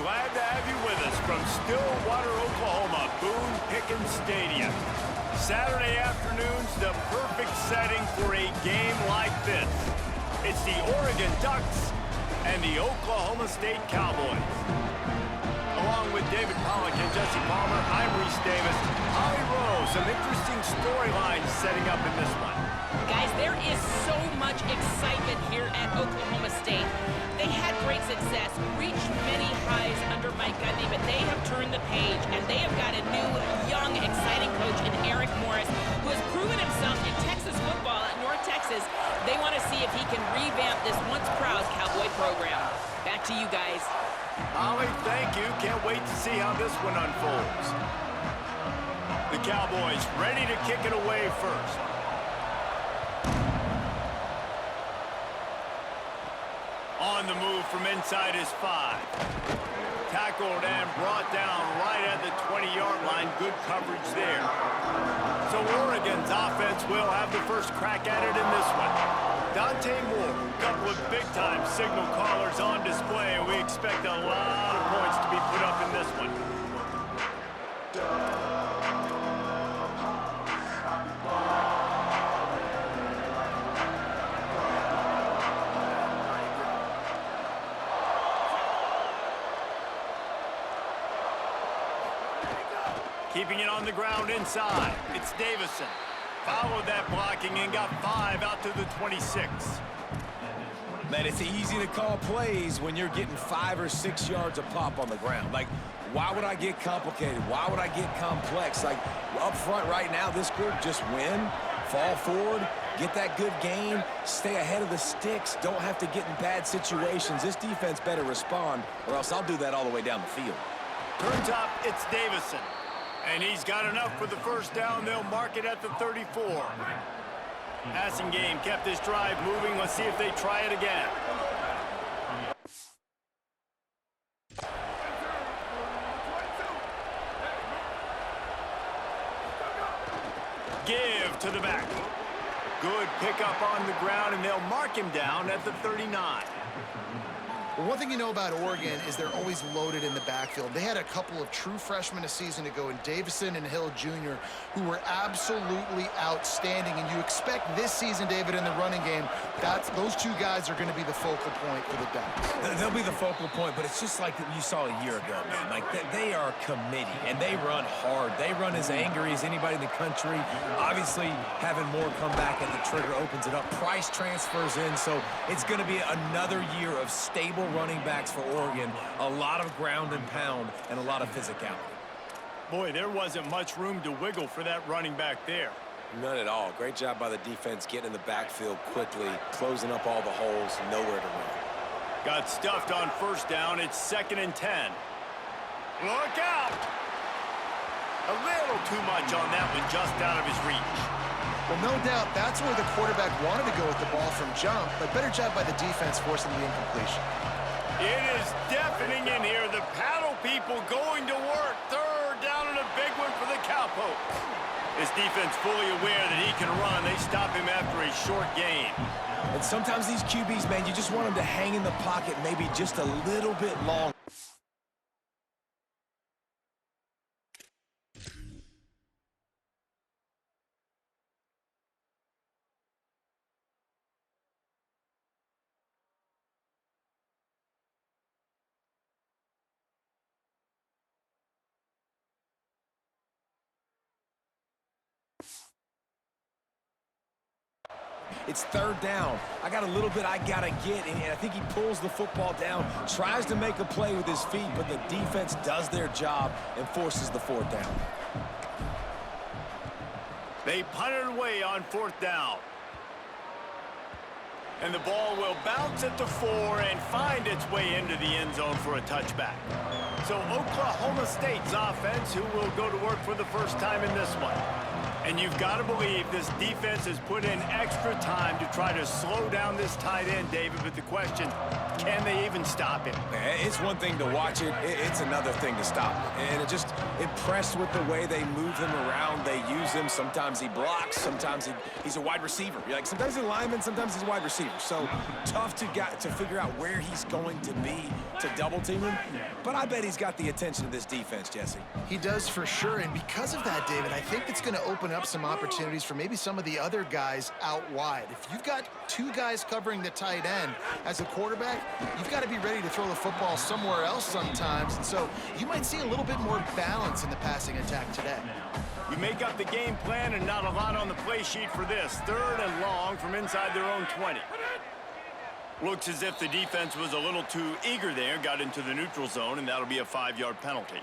glad to have you with us from Stillwater, Oklahoma, Boone Pickens Stadium. Saturday afternoon's the perfect setting for a game like this. It's the Oregon Ducks and the Oklahoma State Cowboys. Along with David Pollack and Jesse Palmer, I'm Reese Davis. Holly Rowe, some interesting storylines setting up in this one. Guys, there is so much excitement here at Oklahoma State. They had great success, reached many highs under Mike Gundy, but they have turned the page, and they have got a new, young, exciting coach in Eric Morris, who has proven himself in Texas football at North Texas. They want to see if he can revamp this once-proud Cowboy program. Back to you guys. Holly, thank you. Can't wait to see how this one unfolds. The Cowboys ready to kick it away first. On the move from inside his 5. Tackled and brought down right at the 20-yard line. Good coverage there. So Oregon's offense will have the first crack at it in this one. Dante Moore, a couple of big-time signal callers on display, and we expect a lot of points to be put up in this one. Keeping it on the ground inside. It's Davison. Followed that blocking and got 5 out to the 26. Man, it's easy to call plays when you're getting 5 or 6 yards a pop on the ground. Like, why would I get complicated? Why would I get complex? Like, up front right now, this group just win, fall forward, get that good gain, stay ahead of the sticks, don't have to get in bad situations. This defense better respond, or else I'll do that all the way down the field. Turns up, it's Davison. And he's got enough for the first down. They'll mark it at the 34. Passing game kept this drive moving. Let's see if they try it again. Give to the back. Good pickup on the ground, and they'll mark him down at the 39. Well, one thing you know about Oregon is they're always loaded in the backfield. They had a couple of true freshmen a season ago in Davison and Hill Jr., who were absolutely outstanding. And you expect this season, David, in the running game, those two guys are going to be the focal point for the Ducks. They'll be the focal point, but it's just like you saw a year ago, man. Like, they are committee, and they run hard. They run as angry as anybody in the country. Obviously, having more come back at the trigger opens it up. Price transfers in, so it's going to be another year of stable running backs for Oregon, a lot of ground and pound, and a lot of physicality. Boy, there wasn't much room to wiggle for that running back there. None at all. Great job by the defense getting in the backfield quickly, closing up all the holes, nowhere to run. Got stuffed on first down. It's 2nd and 10. Look out! A little too much on that one, just out of his reach. Well, no doubt that's where the quarterback wanted to go with the ball from jump, but better job by the defense forcing the incompletion. It is deafening in here. The paddle people going to work. 3rd down and a big one for the Cowpokes. This defense fully aware that he can run. They stop him after a short gain. And sometimes these QBs, man, you just want them to hang in the pocket maybe just a little bit long. It's 3rd down. I got a little bit I got to get, and I think he pulls the football down, tries to make a play with his feet, but the defense does their job and forces the 4th down. They punt it away on 4th down. And the ball will bounce at the 4 and find its way into the end zone for a touchback. So Oklahoma State's offense, who will go to work for the first time in this one. And you've got to believe this defense has put in extra time to try to slow down this tight end, David. But the question, can they even stop him? It's one thing to watch it. It's another thing to stop it. And it just impressed with the way they move him around. They use him. Sometimes he blocks. Sometimes he's a wide receiver. Like sometimes he's a lineman. Sometimes he's a wide receiver. So tough to figure out where he's going to be to double team him. But I bet he's got the attention of this defense, Jesse. He does for sure, and because of that, David, I think it's going to open up some opportunities for maybe some of the other guys out wide. If you've got two guys covering the tight end as a quarterback, you've got to be ready to throw the football somewhere else sometimes, and so you might see a little bit more balance in the passing attack today. You make up the game plan and not a lot on the play sheet for this. 3rd and long from inside their own 20. Looks as if the defense was a little too eager there, got into the neutral zone, and that'll be a 5-yard penalty.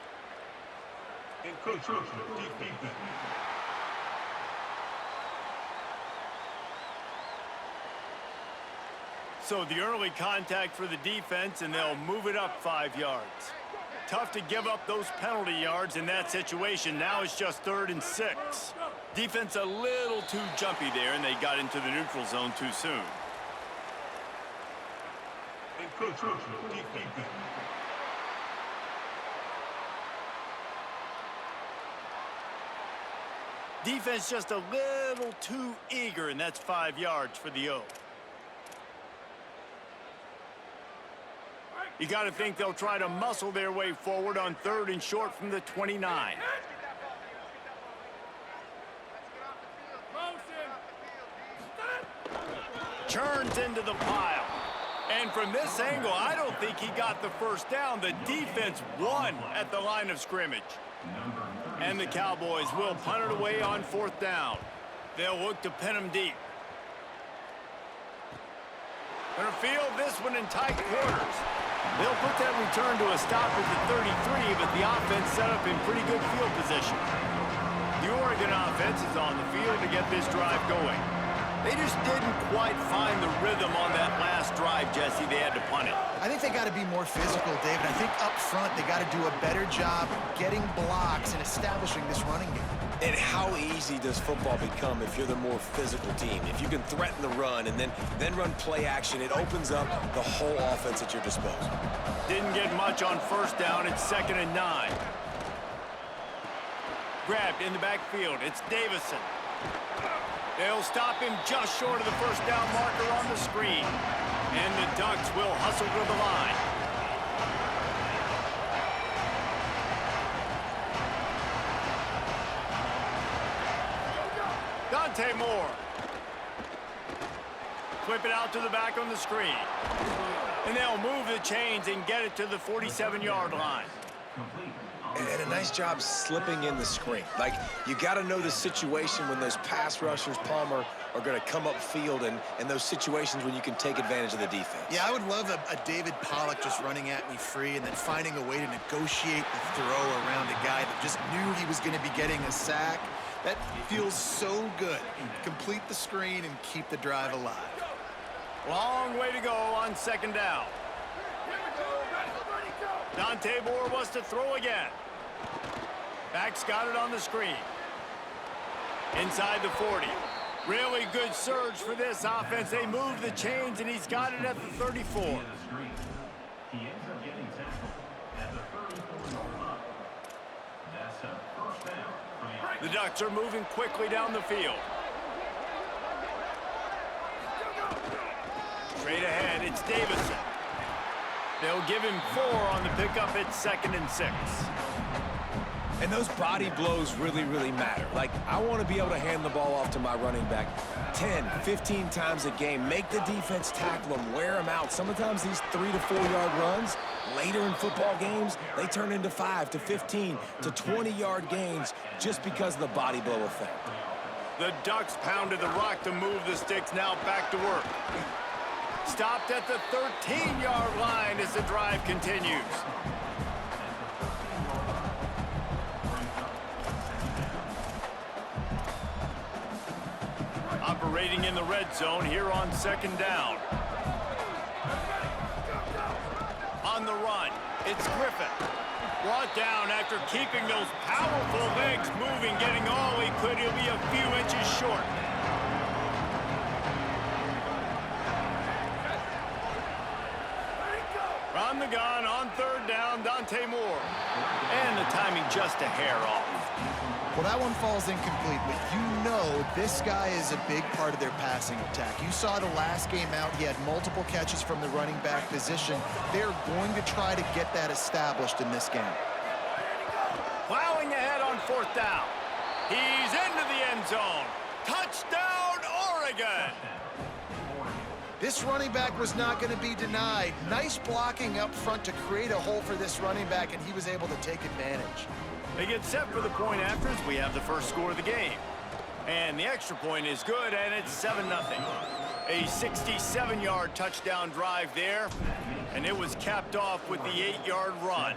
So the early contact for the defense, and they'll move it up 5 yards. Tough to give up those penalty yards in that situation. Now it's just 3rd and 6. Defense a little too jumpy there, and they got into the neutral zone too soon. Defense just a little too eager, and that's 5 yards for the O. You got to think they'll try to muscle their way forward on 3rd and short from the 29. Churns into the pile. And from this angle, I don't think he got the first down. The defense won at the line of scrimmage. And the Cowboys will punt it away on 4th down. They'll look to pin him deep. Gonna field this one in tight quarters. They'll put that return to a stop at the 33, but the offense set up in pretty good field position. The Oregon offense is on the field to get this drive going. They just didn't quite find the rhythm on that last drive, Jesse. They had to punt it. I think they got to be more physical, David. I think up front they got to do a better job getting blocks and establishing this running game. And how easy does football become if you're the more physical team? If you can threaten the run and then run play action, it opens up the whole offense at your disposal. Didn't get much on 1st down. It's 2nd and 9. Grabbed in the backfield. It's Davison. They'll stop him just short of the 1st down marker on the screen. And the Ducks will hustle to the line. Dante Moore. Flip it out to the back on the screen. And they'll move the chains and get it to the 47-yard line. And a nice job slipping in the screen. Like, you got to know the situation when those pass rushers, Palmer, are going to come upfield and those situations when you can take advantage of the defense. Yeah, I would love a David Pollock just running at me free and then finding a way to negotiate the throw around a guy that just knew he was going to be getting a sack. That feels so good. Complete the screen and keep the drive alive. Long way to go on 2nd down. Dante Moore wants to throw again. Back's got it on the screen. Inside the 40. Really good surge for this offense. They move the chains, and he's got it at the 34. He ends up getting tackled at the 34-yard line. That's a 1st down. The Ducks are moving quickly down the field. Straight ahead, it's Davison. They'll give him 4 on the pickup at 2nd and 6. And those body blows really, really matter. Like, I want to be able to hand the ball off to my running back 10, 15 times a game. Make the defense tackle them, wear them out. Sometimes these 3 to 4 yard runs, later in football games, they turn into 5 to 15 to 20 yard gains just because of the body blow effect. The Ducks pounded the rock to move the sticks. Now back to work. Stopped at the 13-yard line as the drive continues. Operating in the red zone here on 2nd down. On the run, it's Griffin. Brought down after keeping those powerful legs moving, getting all he could. He'll be a few inches short. From the gun on third down, Dante Moore. And the timing just a hair off. Well, that one falls incomplete, but you know this guy is a big part of their passing attack. You saw the last game out, he had multiple catches from the running back position. They're going to try to get that established in this game. Plowing ahead on fourth down. He's into the end zone. Touchdown, Oregon! This running back was not going to be denied. Nice blocking up front to create a hole for this running back, and he was able to take advantage. They get set for the point afters. We have the first score of the game. And the extra point is good, and it's 7-0. A 67-yard touchdown drive there, and it was capped off with the 8-yard run.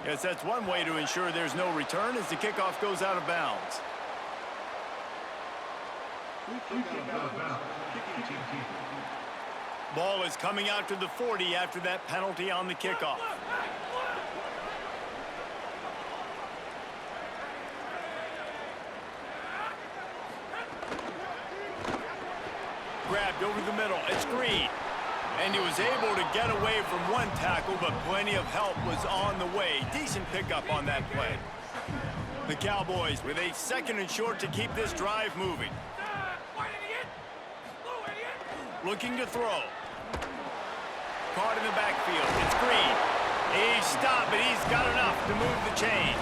Guess that's one way to ensure there's no return as the kickoff goes out of bounds. Ball is coming out to the 40 after that penalty on the kickoff. Grabbed over the middle. It's Green. And he was able to get away from one tackle, but plenty of help was on the way. Decent pickup on that play. The Cowboys with a 2nd and short to keep this drive moving. Looking to throw. Caught in the backfield. It's Green. He's stopped, but he's got enough to move the chain.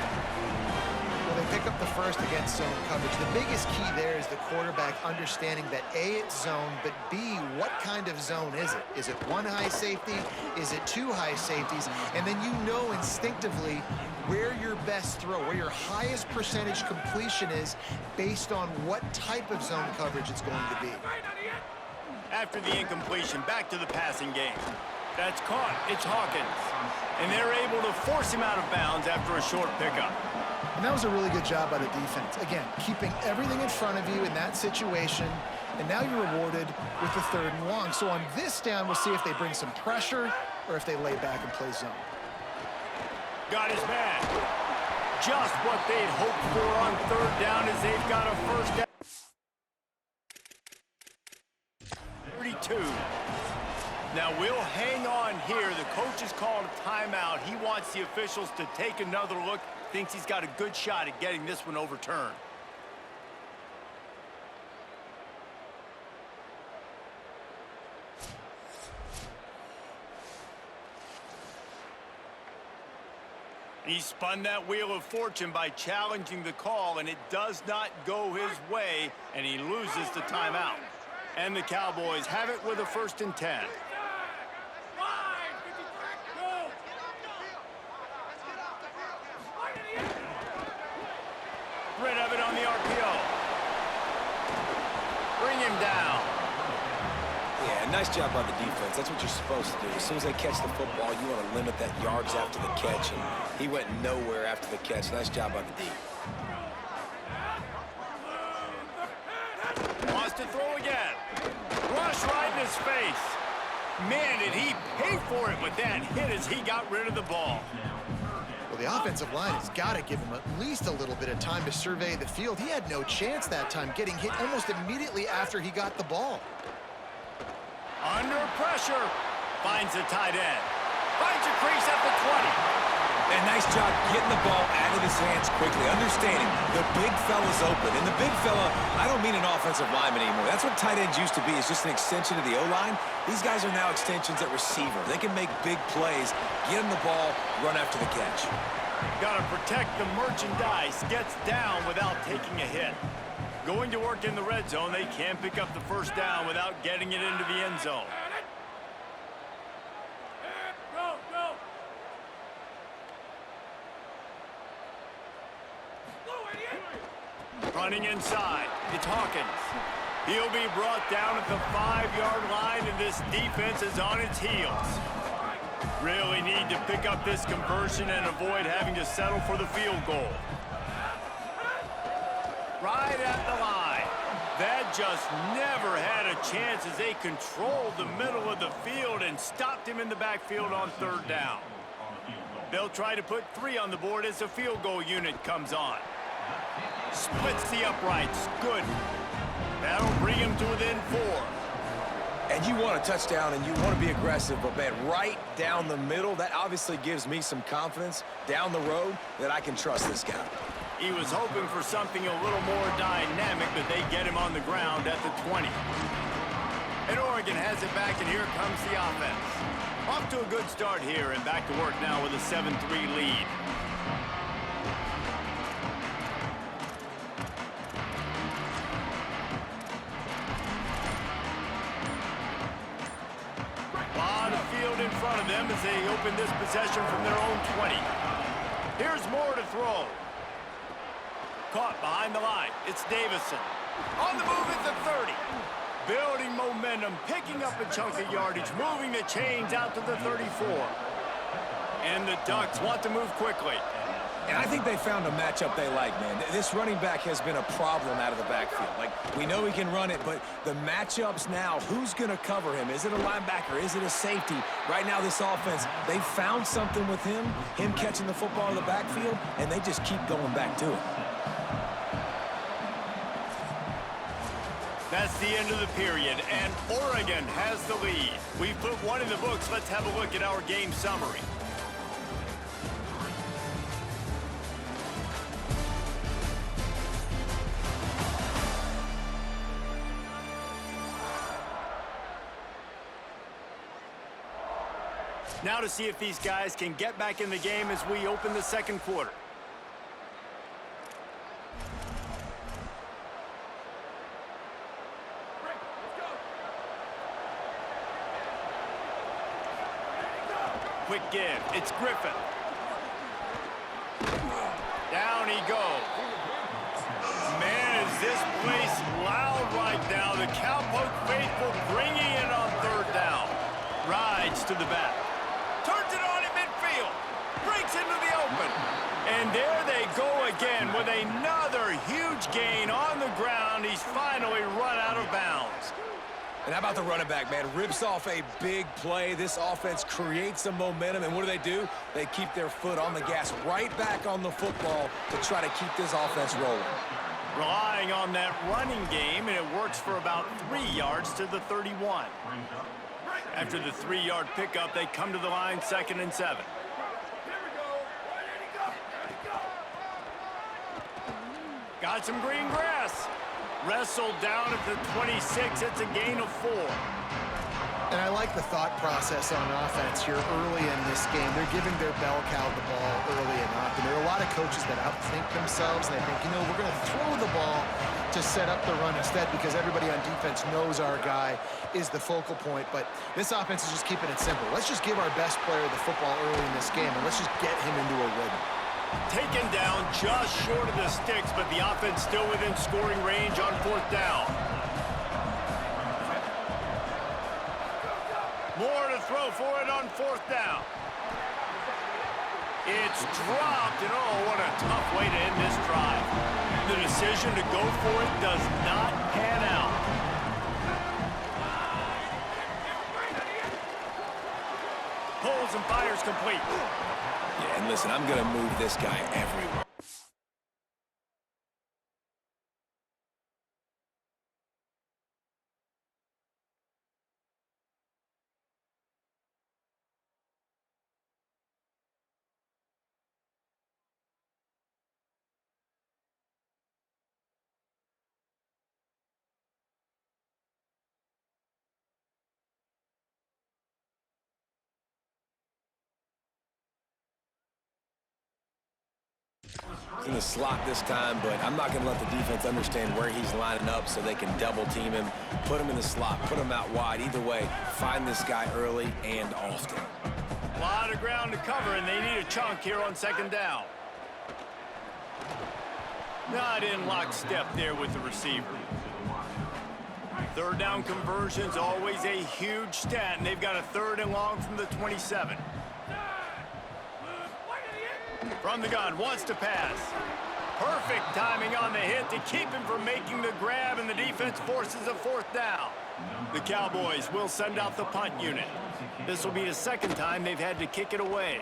Well, they pick up the first against zone coverage. The biggest key there is the quarterback understanding that A, it's zone, but B, what kind of zone is it? Is it one high safety? Is it two high safeties? And then you know instinctively where your best throw, where your highest percentage completion is based on what type of zone coverage it's going to be. After the incompletion, back to the passing game. That's caught. It's Hawkins. And they're able to force him out of bounds after a short pickup. And that was a really good job by the defense. Again, keeping everything in front of you in that situation, and now you're rewarded with the 3rd and long. So on this down, we'll see if they bring some pressure or if they lay back and play zone. Got his man. Just what they'd hoped for on 3rd down as they've got a first down. 32. Now we'll hang on here. The coach has called a timeout. He wants the officials to take another look. Thinks he's got a good shot at getting this one overturned. He spun that wheel of fortune by challenging the call, and it does not go his way, and he loses the timeout. And the Cowboys have it with a 1st and 10. Rid of it on the RPO. Bring him down. Yeah, nice job by the defense. That's what you're supposed to do. As soon as they catch the football, you want to limit that yards after the catch, and he went nowhere after the catch. Nice job by the D. Wants to throw again. Rush right in his face. Man, did he pay for it with that hit as he got rid of the ball. Well, the offensive line has got to give him at least a little bit of time to survey the field. He had no chance that time, getting hit almost immediately after he got the ball. Under pressure. Finds the tight end. Finds a crease at the 20. And nice job getting the ball out of his hands quickly, understanding the big fella's open. And the big fella, I don't mean an offensive lineman anymore. That's what tight ends used to be, is just an extension of the O-line. These guys are now extensions at receiver. They can make big plays, get him the ball, run after the catch. Got to protect the merchandise. Gets down without taking a hit. Going to work in the red zone, they can pick up the first down without getting it into the end zone. Running inside, it's Hawkins. He'll be brought down at the 5-yard line, and this defense is on its heels. Really need to pick up this conversion and avoid having to settle for the field goal. Right at the line. That just never had a chance as they controlled the middle of the field and stopped him in the backfield on 3rd down. They'll try to put 3 on the board as the field goal unit comes on. Splits the uprights. Good. That'll bring him to within 4. And you want a touchdown and you want to be aggressive, but man, right down the middle, that obviously gives me some confidence down the road that I can trust this guy. He was hoping for something a little more dynamic, but they get him on the ground at the 20. And Oregon has it back, and here comes the offense. Off to a good start here, and back to work now with a 7-3 lead. On the field in front of them as they open this possession from their own 20. Here's Moore to throw. Caught behind the line. It's Davison. On the move at the 30. Building momentum, picking up a chunk of yardage, moving the chains out to the 34. And the Ducks want to move quickly. And I think they found a matchup they like, man. This running back has been a problem out of the backfield. Like, we know he can run it, but the matchups now, who's going to cover him? Is it a linebacker? Is it a safety? Right now, this offense, they found something with him catching the football in the backfield, and they just keep going back to it. That's the end of the period, and Oregon has the lead. We've put 1 in the books. Let's have a look at our game summary. Now to see if these guys can get back in the game as we open the second quarter. Quick give. It's Griffin. Down he goes. Man, is this place loud right now. The Cowpoke faithful bringing it on 3rd down. Rides to the back. Turns it on in midfield. Breaks into the open. And there they go again with another huge gain on the ground. He's finally run out of bounds. And how about the running back, man? Rips off a big play. This offense creates some momentum, and what do? They keep their foot on the gas, right back on the football to try to keep this offense rolling. Relying on that running game, and it works for about 3 yards to the 31. After the 3-yard pickup, they come to the line, 2nd and 7. Got some green grass. Wrestled down at the 26. It's a gain of 4. And I like the thought process on offense here early in this game. They're giving their bell cow the ball early enough. And there are a lot of coaches that outthink themselves. And they think, we're going to throw the ball to set up the run instead because everybody on defense knows our guy is the focal point. But this offense is just keeping it simple. Let's just give our best player the football early in this game, and let's just get him into a rhythm. Taken down just short of the sticks, but the offense still within scoring range on 4th down. More to throw for it on 4th down. It's dropped, and oh, what a tough way to end this drive. The decision to go for it does not pan out. Pulls and fires complete. Yeah, and listen, I'm going to move this guy everywhere. In the slot this time, but I'm not going to let the defense understand where he's lining up so they can double team him, put him in the slot, put him out wide. Either way, find this guy early and often. A lot of ground to cover, and they need a chunk here on 2nd down. Not in lockstep there with the receiver. 3rd down conversions, always a huge stat, and they've got a 3rd and long from the 27. From the gun, wants to pass. Perfect timing on the hit to keep him from making the grab, and the defense forces a 4th down. The Cowboys will send out the punt unit. This will be the 2nd time they've had to kick it away.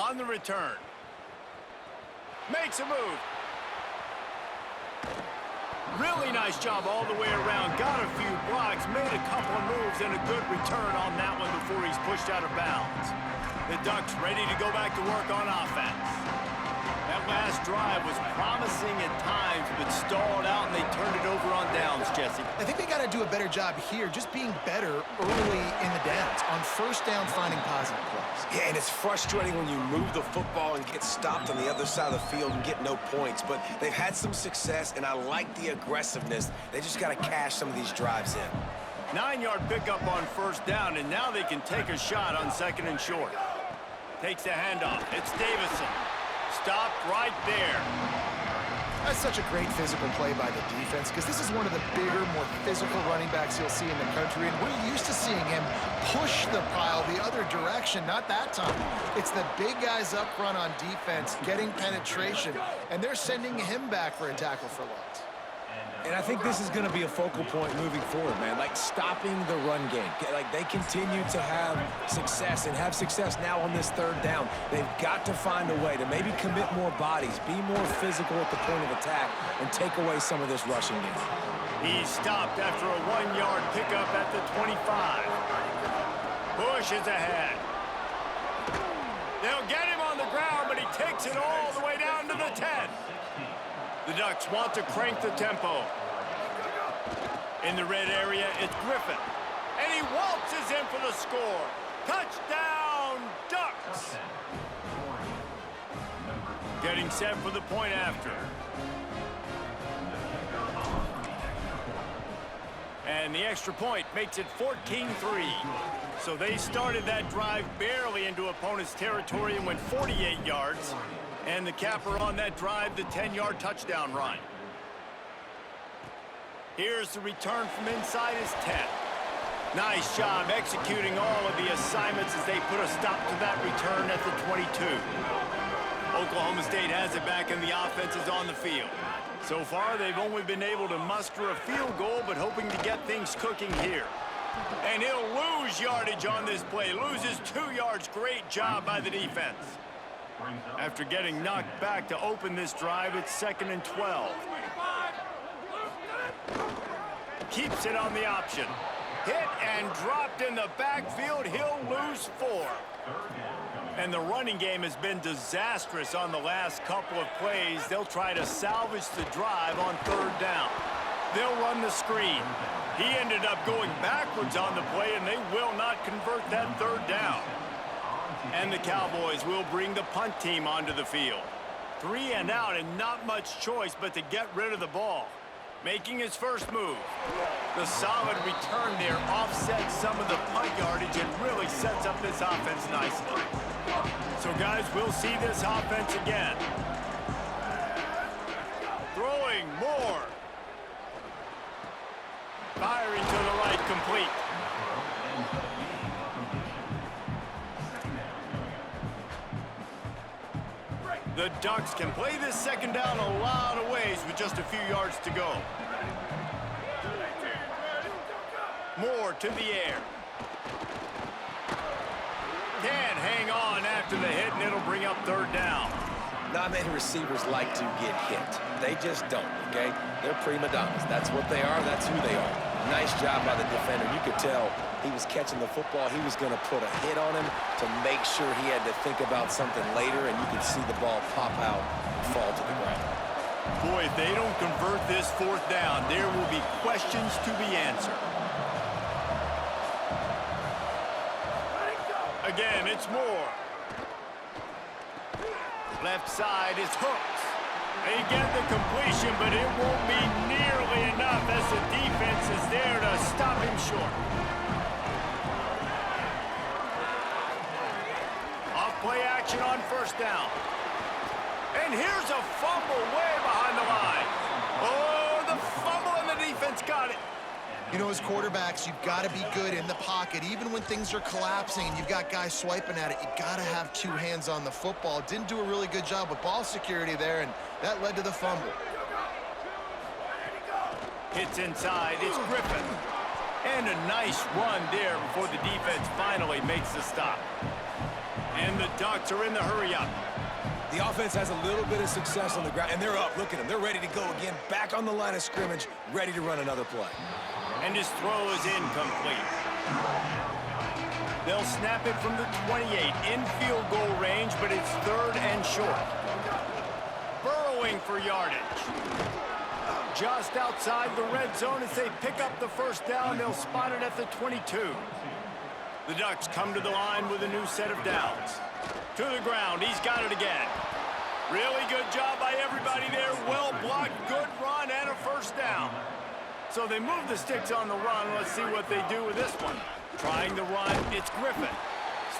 on the return. Makes a move. Really nice job all the way around. Got a few blocks, made a couple of moves, and a good return on that one before he's pushed out of bounds. The Ducks ready to go back to work on offense. That last drive was promising at times, but stalled out, and they turned it over on downs, Jesse. I think they got to do a better job here, just being better early in the downs. On first down, finding positive plays. Yeah, and it's frustrating when you move the football and get stopped on the other side of the field and get no points. But they've had some success, and I like the aggressiveness. They just got to cash some of these drives in. 9-yard pickup on first down, and now they can take a shot on second and short. Takes the handoff. It's Davison. Stopped right there. That's such a great physical play by the defense because this is one of the bigger, more physical running backs you'll see in the country, and we're used to seeing him push the pile the other direction. Not that time. It's the big guys up front on defense getting penetration, and they're sending him back for a tackle for loss. And I think this is going to be a focal point moving forward, man. Like, stopping the run game. Like, they continue to have success and have success now on this third down. They've got to find a way to maybe commit more bodies, be more physical at the point of attack, and take away some of this rushing game. He's stopped after a 1-yard pickup at the 25. Bush is ahead. They'll get him on the ground, but he takes it all the way down to the 10. The Ducks want to crank the tempo. In the red area, it's Griffin. And he waltzes in for the score. Touchdown, Ducks! Getting set for the point after. And the extra point makes it 14-3. So they started that drive barely into opponent's territory and went 48 yards. And the capper on that drive, the 10-yard touchdown run. Here's the return from inside his 10. Nice job executing all of the assignments as they put a stop to that return at the 22. Oklahoma State has it back and the offense is on the field. So far, they've only been able to muster a field goal, but hoping to get things cooking here. And he'll lose yardage on this play. Loses 2 yards. Great job by the defense. After getting knocked back to open this drive, it's 2nd and 12. Keeps it on the option. Hit and dropped in the backfield. He'll lose 4. And the running game has been disastrous on the last couple of plays. They'll try to salvage the drive on 3rd down. They'll run the screen. He ended up going backwards on the play, and they will not convert that 3rd down. And the Cowboys will bring the punt team onto the field. 3 and out, and not much choice but to get rid of the ball. Making his first move. The solid return there offsets some of the punt yardage and really sets up this offense nicely. So, guys, we'll see this offense again. Throwing more. Firing to the right, complete. The Ducks can play this 2nd down a lot of ways with just a few yards to go. Moore to the air. Can't hang on after the hit, and it'll bring up 3rd down. Not many receivers like to get hit. They just don't, okay? They're prima donnas. That's what they are. That's who they are. Nice job by the defender. You could tell he was catching the football. He was going to put a hit on him to make sure he had to think about something later, and you could see the ball pop out and fall to the ground. Boy, if they don't convert this 4th down, there will be questions to be answered. Again, it's Moore. Left side is Hooks. They get the completion, but it won't be nearly enough as the defense is there to stop him short. Off play action on 1st down. And here's a fumble way behind the line. Oh, the fumble, and the defense got it. You know, as quarterbacks, you've got to be good in the pocket. Even when things are collapsing and you've got guys swiping at it, you got to have 2 hands on the football. Didn't do a really good job with ball security there, and that led to the fumble. Hits inside, it's Griffin. And a nice run there before the defense finally makes the stop. And the Ducks are in the hurry-up. The offense has a little bit of success on the ground, and they're up. Look at them. They're ready to go again. Back on the line of scrimmage, ready to run another play. And his throw is incomplete. They'll snap it from the 28 in field goal range, but it's 3rd and short. Burrowing for yardage. Just outside the red zone as they pick up the first down. They'll spot it at the 22. The Ducks come to the line with a new set of downs. To the ground, he's got it again. Really good job by everybody there. Well blocked, good run, and a first down. So they move the sticks on the run. Let's see what they do with this one. Trying the run, it's Griffin.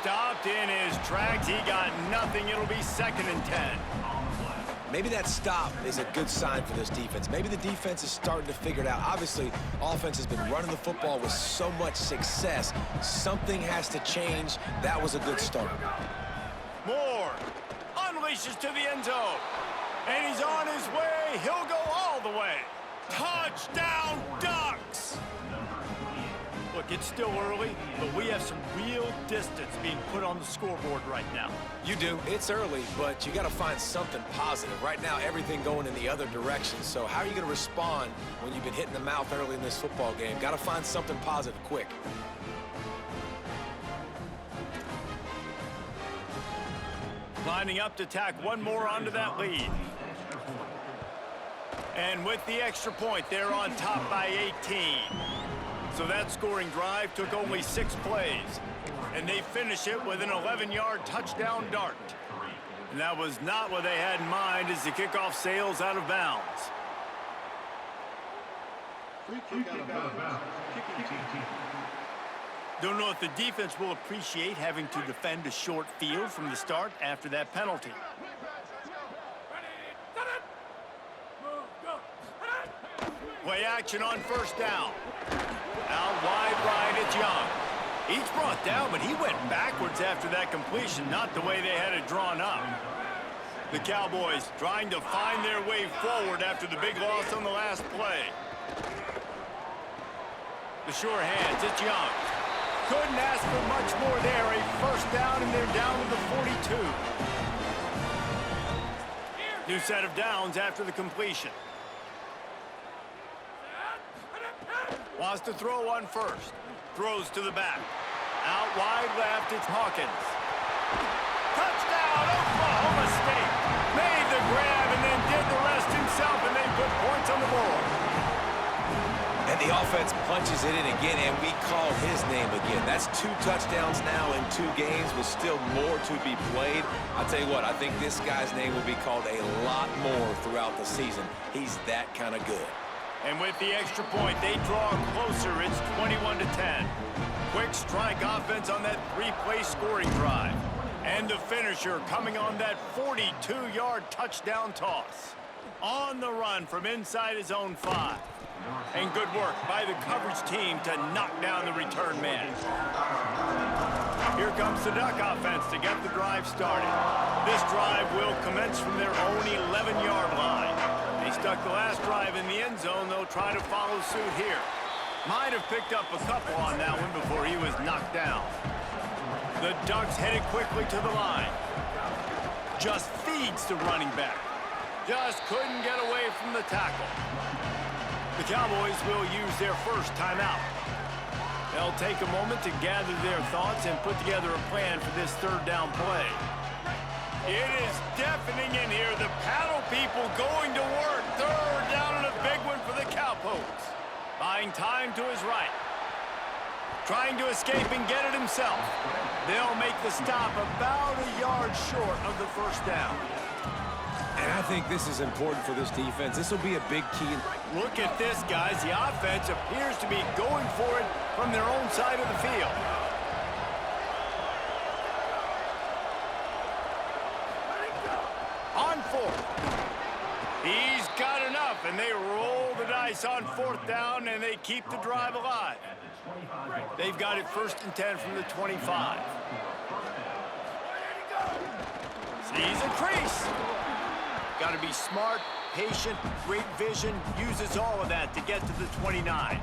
Stopped in his tracks. He got nothing. It'll be 2nd and 10. Maybe that stop is a good sign for this defense. Maybe the defense is starting to figure it out. Obviously, offense has been running the football with so much success. Something has to change. That was a good start. Moore unleashes to the end zone. And he's on his way. He'll go all the way. Touchdown, Ducks! Look, it's still early, but we have some real distance being put on the scoreboard right now. You do. It's early, but you got to find something positive. Right now, everything going in the other direction. So how are you going to respond when you've been hit in the mouth early in this football game? Got to find something positive quick. Lining up to tack one more onto that lead. And with the extra point, they're on top by 18. So that scoring drive took only 6 plays. And they finish it with an 11-yard touchdown dart. And that was not what they had in mind as the kickoff sails out of bounds. Don't know if the defense will appreciate having to defend a short field from the start after that penalty. Play action on first down. Out wide right, it's Young. He's brought down, but he went backwards after that completion, not the way they had it drawn up. The Cowboys trying to find their way forward after the big loss on the last play. The sure hands, it's Young. Couldn't ask for much more there. A first down, and they're down to the 42. New set of downs after the completion. Wants to throw on first. Throws to the back. Out wide left, it's Hawkins. Touchdown, Oklahoma State. Made the grab and then did the rest himself, and they put points on the board. And the offense punches it in again, and we call his name again. That's 2 touchdowns now in 2 games with still more to be played. I'll tell you what, I think this guy's name will be called a lot more throughout the season. He's that kind of good. And with the extra point, they draw closer. It's 21-10. Quick strike offense on that 3-play scoring drive. And the finisher coming on that 42-yard touchdown toss. On the run from inside his own 5. And good work by the coverage team to knock down the return man. Here comes the Duck offense to get the drive started. This drive will commence from their own 11-yard line. They stuck the last drive in the end zone. They'll try to follow suit here. Might have picked up a couple on that one before he was knocked down. The Ducks headed quickly to the line. Just feeds the running back. Just couldn't get away from the tackle. The Cowboys will use their first timeout. They'll take a moment to gather their thoughts and put together a plan for this 3rd down play. It is deafening in here. The paddle people going to work. 3rd down and a big one for the Cowpokes. Buying time to his right. Trying to escape and get it himself. They'll make the stop about a yard short of the first down. And I think this is important for this defense. This will be a big key. Look at this, guys. The offense appears to be going for it from their own side of the field. On 4th. He's got enough, and they roll the dice on 4th down, and they keep the drive alive. They've got it 1st and 10 from the 25. Sees a crease. Got to be smart, patient, great vision, uses all of that to get to the 29.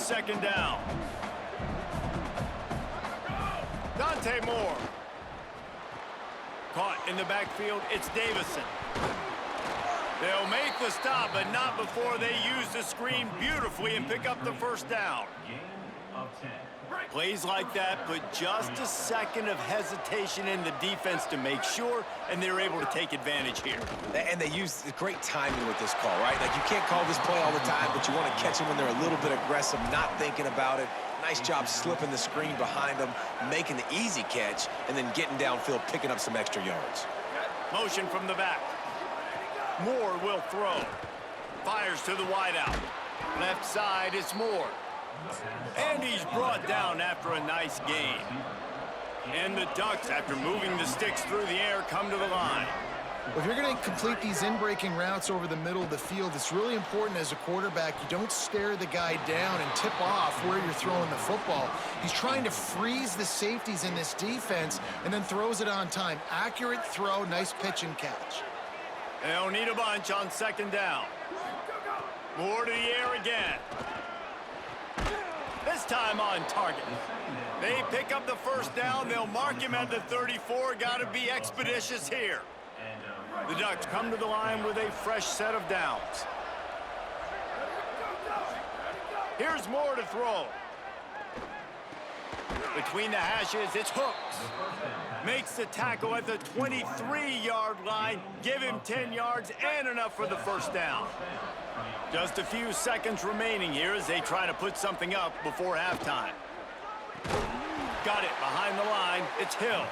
second down. Dante Moore. Caught in the backfield, it's Davison. They'll make the stop, but not before they use the screen beautifully and pick up the first down. Gain of 10. Plays like that put just a second of hesitation in the defense to make sure, and they're able to take advantage here. And they use great timing with this call, right? Like, you can't call this play all the time, but you want to catch them when they're a little bit aggressive, not thinking about it. Nice job slipping the screen behind them, making the easy catch, and then getting downfield, picking up some extra yards. Motion from the back. Moore will throw. Fires to the wideout. Left side, it's Moore. And he's brought down after a nice gain. And the Ducks, after moving the sticks through the air, come to the line. If you're going to complete these in-breaking routes over the middle of the field, it's really important as a quarterback you don't stare the guy down and tip off where you're throwing the football. He's trying to freeze the safeties in this defense and then throws it on time. Accurate throw, nice pitch and catch. They'll need a bunch on second down. Moore to the air again. This time on target. They pick up the first down. They'll mark him at the 34. Got to be expeditious here. The Ducks come to the line with a fresh set of downs. Here's Moore to throw. Between the hashes, it's Hooks. Makes the tackle at the 23-yard line. Give him 10 yards and enough for the first down. Just a few seconds remaining here as they try to put something up before halftime. Got it behind the line. It's Hill.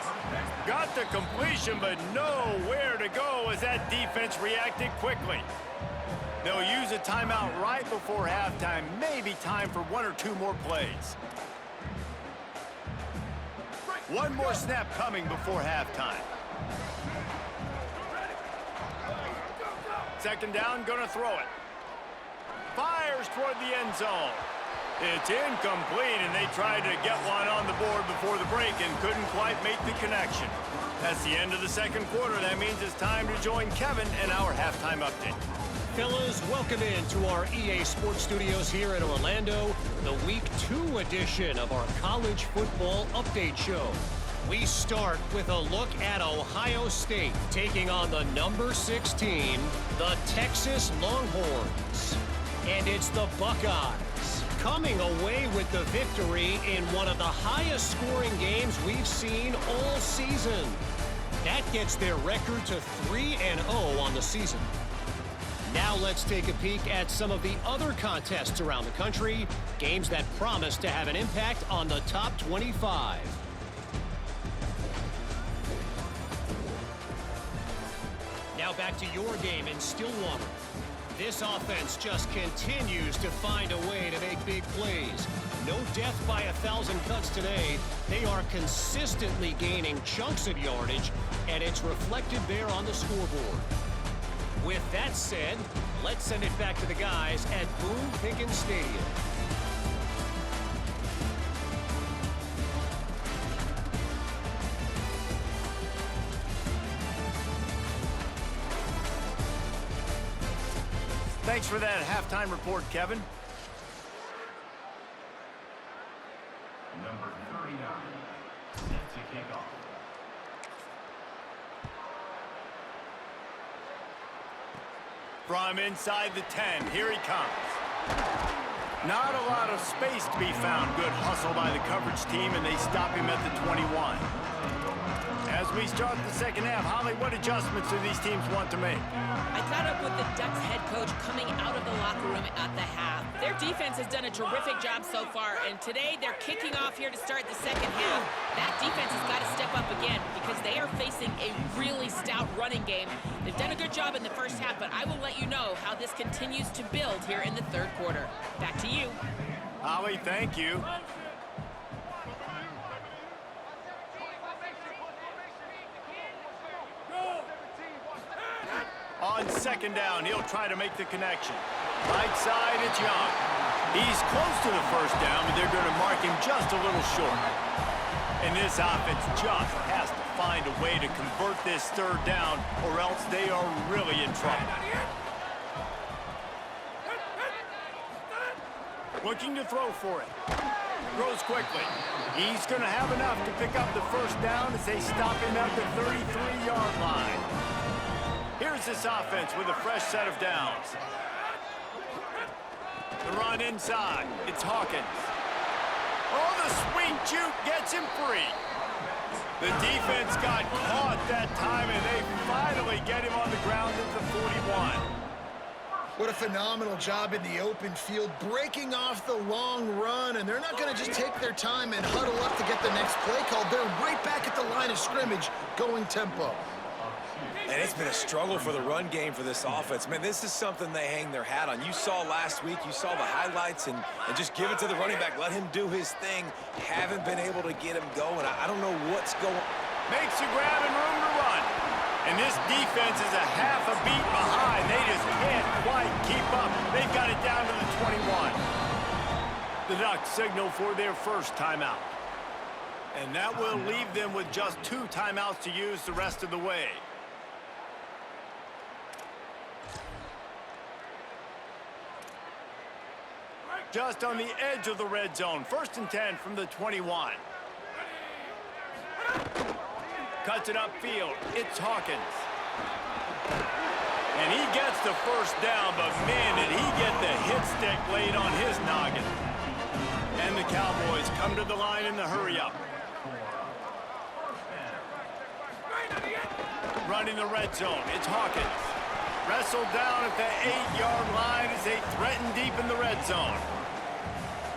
Got the completion, but nowhere to go as that defense reacted quickly. They'll use a timeout right before halftime. Maybe time for one or two more plays. One more snap coming before halftime. Second down, gonna throw it. Fires toward the end zone. It's incomplete, and they tried to get one on the board before the break and couldn't quite make the connection. That's the end of the second quarter. That means it's time to join Kevin and our halftime update. Fellas, welcome in to our EA Sports Studios here in Orlando, the Week 2 edition of our College Football Update Show. We start with a look at Ohio State taking on the number 6 team, the Texas Longhorns. And it's the Buckeyes coming away with the victory in one of the highest scoring games we've seen all season. That gets their record to 3-0 on the season. Now let's take a peek at some of the other contests around the country, games that promise to have an impact on the top 25. Now back to your game in Stillwater. This offense just continues to find a way to make big plays. No death by 1,000 cuts today. They are consistently gaining chunks of yardage, and it's reflected there on the scoreboard. With that said, let's send it back to the guys at Boone Pickens Stadium. Thanks for that halftime report, Kevin. Number 39, set to kick off. From inside the 10, here he comes. Not a lot of space to be found. Good hustle by the coverage team, and they stop him at the 21. As we start the second half, Holly, what adjustments do these teams want to make? I caught up with the Ducks head coach coming out of the locker room at the half. Their defense has done a terrific job so far, and today they're kicking off here to start the second half. That defense has got to step up again because they are facing a really stout running game. They've done a good job in the first half, but I will let you know how this continues to build here in the third quarter. Back to you. Holly, thank you. On second down, he'll try to make the connection. Right side, it's Young. He's close to the first down, but they're going to mark him just a little short. And this offense just has to find a way to convert this third down, or else they are really in trouble. Looking to throw for it. Throws quickly. He's going to have enough to pick up the first down as they stop him at the 33-yard line. Here's this offense with a fresh set of downs. The run inside. It's Hawkins. Oh, the sweet juke gets him free. The defense got caught that time, and they finally get him on the ground at the 41. What a phenomenal job in the open field, breaking off the long run, and they're not going to just take their time and huddle up to get the next play called. They're right back at the line of scrimmage, going tempo. And it's been a struggle for the run game for this offense. Man, this is something they hang their hat on. You saw last week, you saw the highlights, and just give it to the running back. Let him do his thing. Haven't been able to get him going. I don't know what's going on. Makes a grab and room to run. And this defense is a half a beat behind. They just can't quite keep up. They've got it down to the 21. The Ducks signal for their first timeout. And that will leave them with just 2 timeouts to use the rest of the way. Just on the edge of the red zone. 1st and 10 from the 21. Cuts it upfield. It's Hawkins. And he gets the first down, but man, did he get the hit stick laid on his noggin. And the Cowboys come to the line in the hurry-up. Running the red zone. It's Hawkins. Wrestled down at the 8-yard line as they threaten deep in the red zone.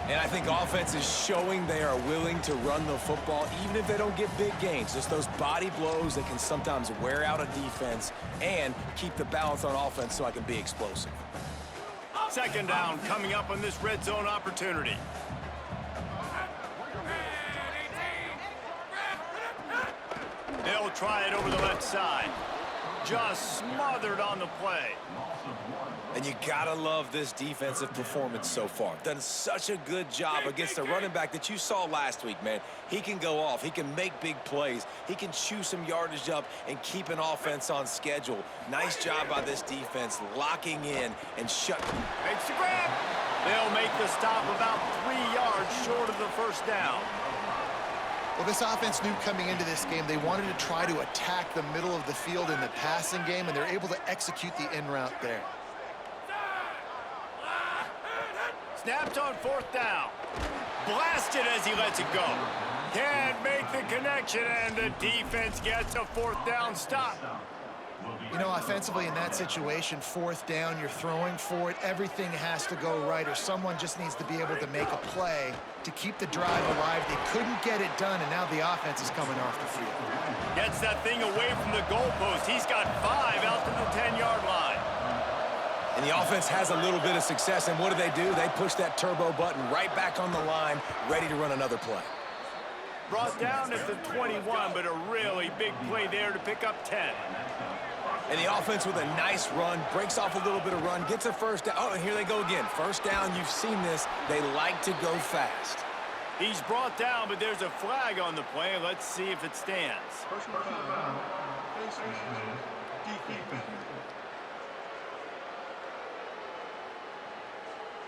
And I think offense is showing they are willing to run the football, even if they don't get big gains. Just those body blows that can sometimes wear out a defense and keep the balance on offense so I can be explosive. 2nd down coming up on this red zone opportunity. They'll try it over the left side. Just smothered on the play. And you gotta love this defensive performance so far. Done such a good job against the running back that you saw last week, man. He can go off. He can make big plays. He can chew some yardage up and keep an offense on schedule. Nice job by this defense locking in and shutting. Makes the grab. They'll make the stop about 3 yards short of the first down. Well, this offense knew coming into this game they wanted to try to attack the middle of the field in the passing game, and they're able to execute the in route there. Snapped on 4th down. Blasted as he lets it go. Can't make the connection, and the defense gets a 4th down stop. You know, offensively in that situation, 4th down, you're throwing for it. Everything has to go right, or someone just needs to be able to make a play to keep the drive alive. They couldn't get it done, and now the offense is coming off the field. Gets that thing away from the goalpost. He's got 5 out to the 10-yard line. And the offense has a little bit of success, and what do? They push that turbo button right back on the line, ready to run another play. Brought down at the 21, but a really big play there to pick up 10. And the offense with a nice run, breaks off a little bit of run, gets a first down. Oh, and here they go again. First down, you've seen this. They like to go fast. He's brought down, but there's a flag on the play. Let's see if it stands.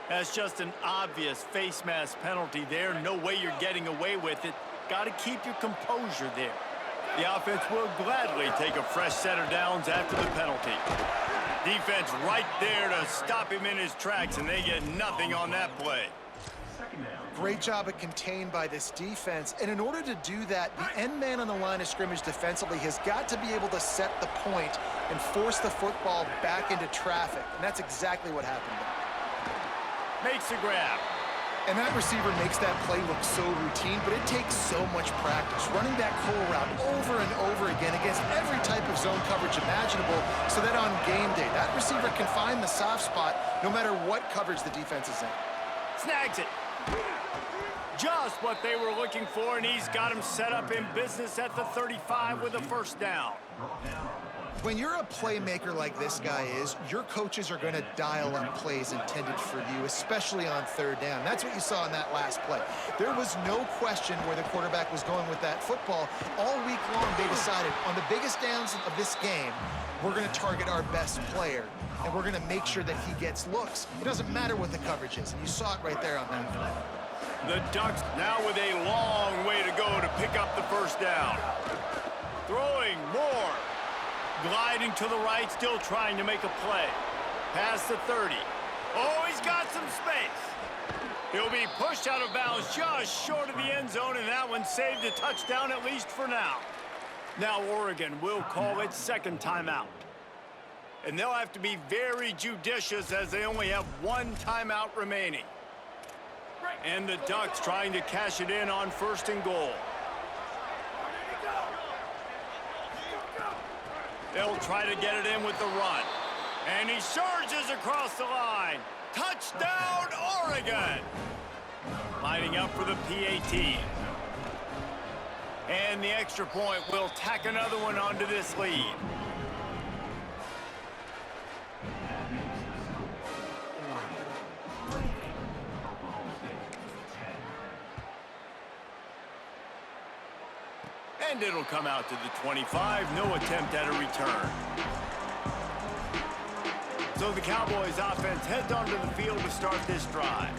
That's just an obvious face mask penalty there. No way you're getting away with it. Got to keep your composure there. The offense will gladly take a fresh set of downs after the penalty. Defense right there to stop him in his tracks, and they get nothing on that play. Great job at contained by this defense. And in order to do that, the end man on the line of scrimmage defensively has got to be able to set the point and force the football back into traffic. And that's exactly what happened there. Makes the grab. And that receiver makes that play look so routine, but it takes so much practice. Running that curl route over and over again against every type of zone coverage imaginable so that on game day, that receiver can find the soft spot no matter what coverage the defense is in. Snags it. Just what they were looking for, and he's got him set up in business at the 35 with a first down. When you're a playmaker like this guy is, your coaches are going to dial up plays intended for you, especially on third down. That's what you saw in that last play. There was no question where the quarterback was going with that football. All week long, they decided on the biggest downs of this game, we're going to target our best player, and we're going to make sure that he gets looks. It doesn't matter what the coverage is, and you saw it right there on that play. The Ducks now with a long way to go to pick up the first down. Throwing more. Gliding to the right, still trying to make a play. Past the 30. Oh, he's got some space. He'll be pushed out of bounds just short of the end zone, and that one saved a touchdown at least for now. Now Oregon will call its second timeout. And they'll have to be very judicious as they only have one timeout remaining. And the Ducks trying to cash it in on 1st and goal. They'll try to get it in with the run. And he surges across the line. Touchdown, Oregon! Lining up for the PAT. And the extra point will tack another one onto this lead. And it'll come out to the 25. No attempt at a return. So the Cowboys offense heads onto the field to start this drive.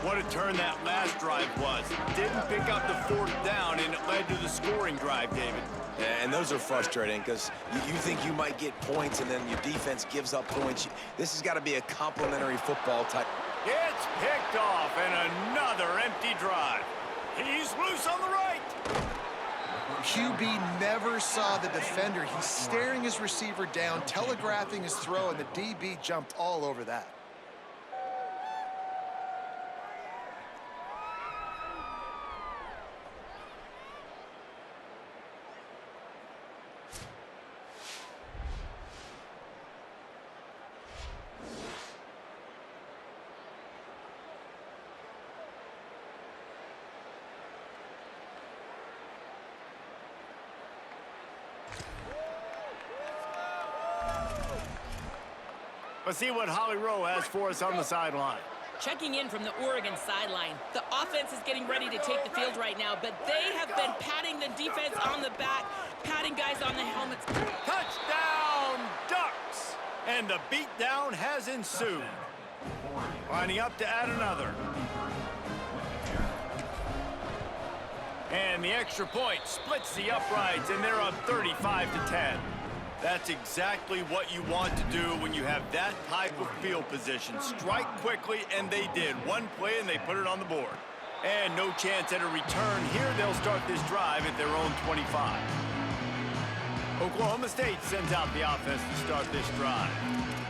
What a turn that last drive was. Didn't pick up the 4th down, and it led to the scoring drive, David. Yeah, and those are frustrating because you think you might get points, and then your defense gives up points. This has got to be a complimentary football type. It's picked off, and another empty drive. He's loose on the right. QB never saw the defender. He's staring his receiver down, telegraphing his throw, and the DB jumped all over that. Let's see what Holly Rowe has for us on the sideline. Checking in from the Oregon sideline. The offense is getting ready to take the field right now, but they have been patting the defense on the back, patting guys on the helmets. Touchdown, Ducks! And the beatdown has ensued. Lining up to add another. And the extra point splits the uprights, and they're up 35-10. That's exactly what you want to do when you have that type of field position. Strike quickly, and they did. One play, and they put it on the board. And no chance at a return here. They'll start this drive at their own 25. Oklahoma State sends out the offense to start this drive.